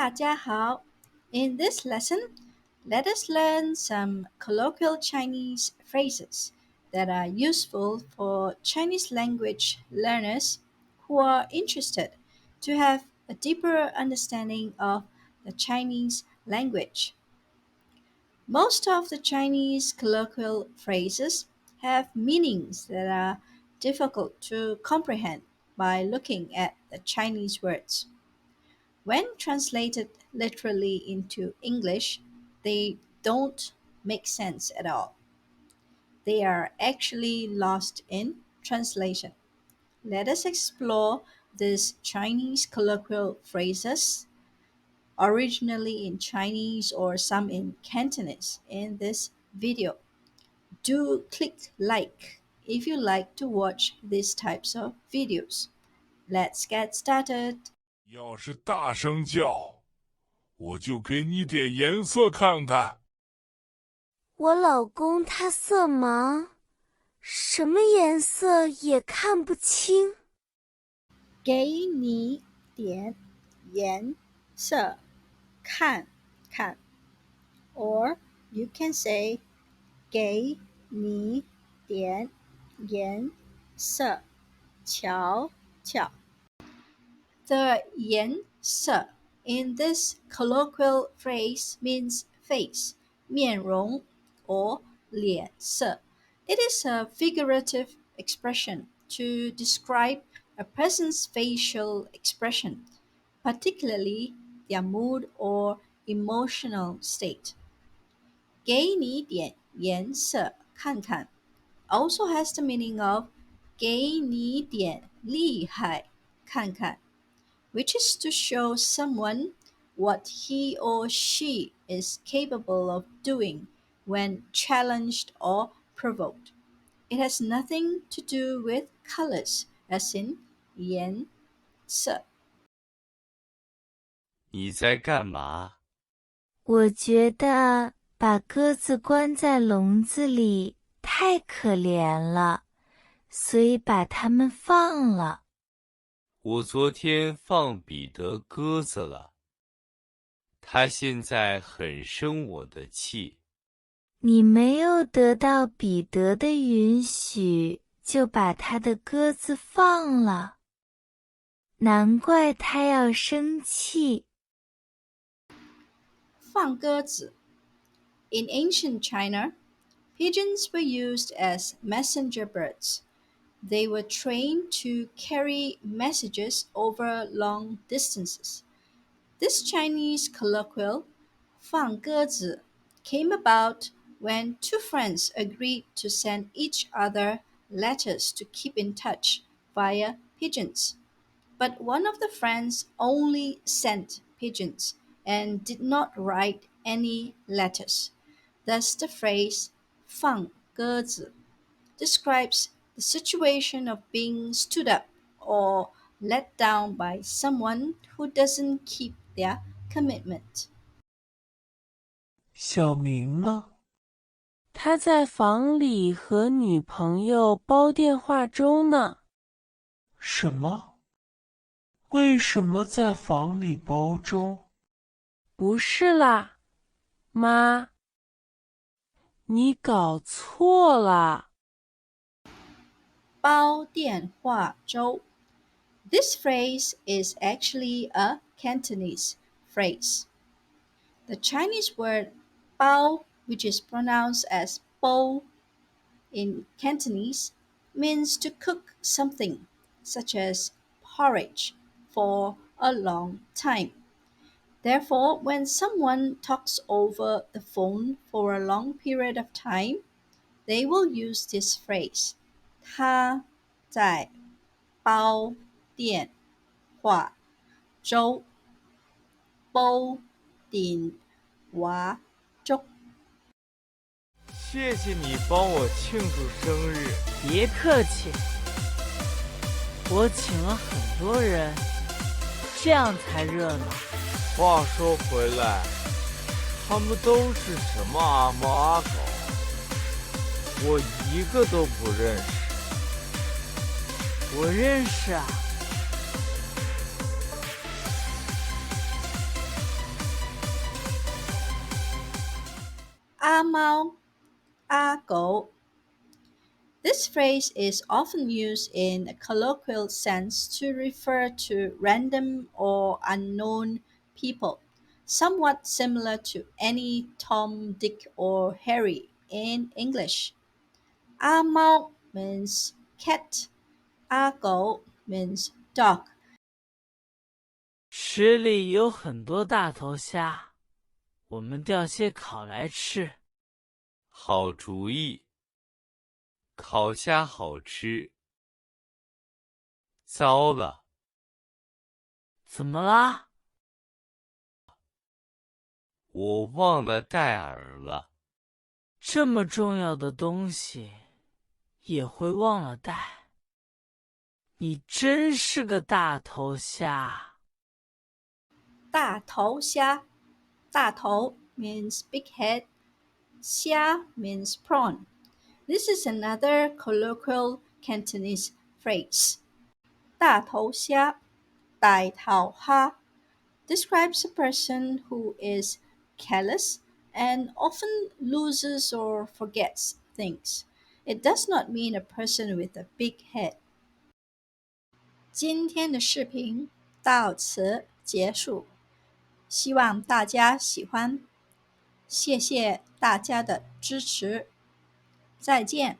大家好. In this lesson, let us learn some colloquial Chinese phrases that are useful for Chinese language learners who are interested to have a deeper understanding of the Chinese language. Most of the Chinese colloquial phrases have meanings that are difficult to comprehend by looking at the Chinese words. When translated literally into English, they don't make sense at all. They are actually lost in translation. Let us explore these Chinese colloquial phrases, originally in Chinese or some in Cantonese, in this video. Do click like if you like to watch these types of videos. Let's get started. 要是大声叫，我就给你点颜色看看。我老公他色盲，什么颜色也看不清。给你点颜色看看 or you can say 给你点颜色瞧瞧. The 颜色 in this colloquial phrase means face, 面容 or 脸色. It is a figurative expression to describe a person's facial expression, particularly their mood or emotional state. 给你点颜色看看 also has the meaning of 给你点厉害看看, which is to show someone what he or she is capable of doing when challenged or provoked. It has nothing to do with colors, as in 颜色.你在干嘛？我觉得把鸽子关在笼子里太可怜了，所以把它们放了。我昨天放彼得鸽子了，他现在很生我的气。你没有得到彼得的允许，就把他的鸽子放了，难怪他要生气。放鸽子 In ancient China, pigeons were used as messenger birds. They were trained to carry messages over long distances. This Chinese colloquial 放鸽子 came about when two friends agreed to send each other letters to keep in touch via pigeons. But one of the friends only sent pigeons and did not write any letters. Thus, the phrase 放鸽子 describes the situation of being stood up or let down by someone who doesn't keep their commitment. 小明呢？他在房里和女朋友煲电话粥呢。什么？为什么在房里煲粥？不是啦，妈，你搞错了。煲电话粥 This phrase is actually a Cantonese phrase. The Chinese word 煲, which is pronounced as bo in Cantonese, means to cook something, such as porridge, for a long time. Therefore, when someone talks over the phone for a long period of time, they will use this phrase. 他在煲电话粥煲电话粥谢谢你帮我庆祝生日。别客气，我请了很多人，这样才热闹。话说回来，他们都是什么阿猫阿狗？我一个都不认识。我认识啊。阿猫、阿狗。This phrase is often used in a colloquial sense to refer to random or unknown people, somewhat similar to any Tom, Dick, or Harry in English. 阿猫 means cat, 阿狗 means dog. 池里有很多大头虾，我们钓些烤来吃。好主意，烤虾好吃。糟了，怎么啦？我忘了带饵了。这么重要的东西也会忘了带，你真是个大头虾。大头虾，大头 means big head, 虾 means prawn. This is another colloquial Cantonese phrase. 大头虾，大头蝦 describes a person who is careless and often loses or forgets things. It does not mean a person with a big head. 今天的视频到此结束，希望大家喜欢，谢谢大家的支持，再见。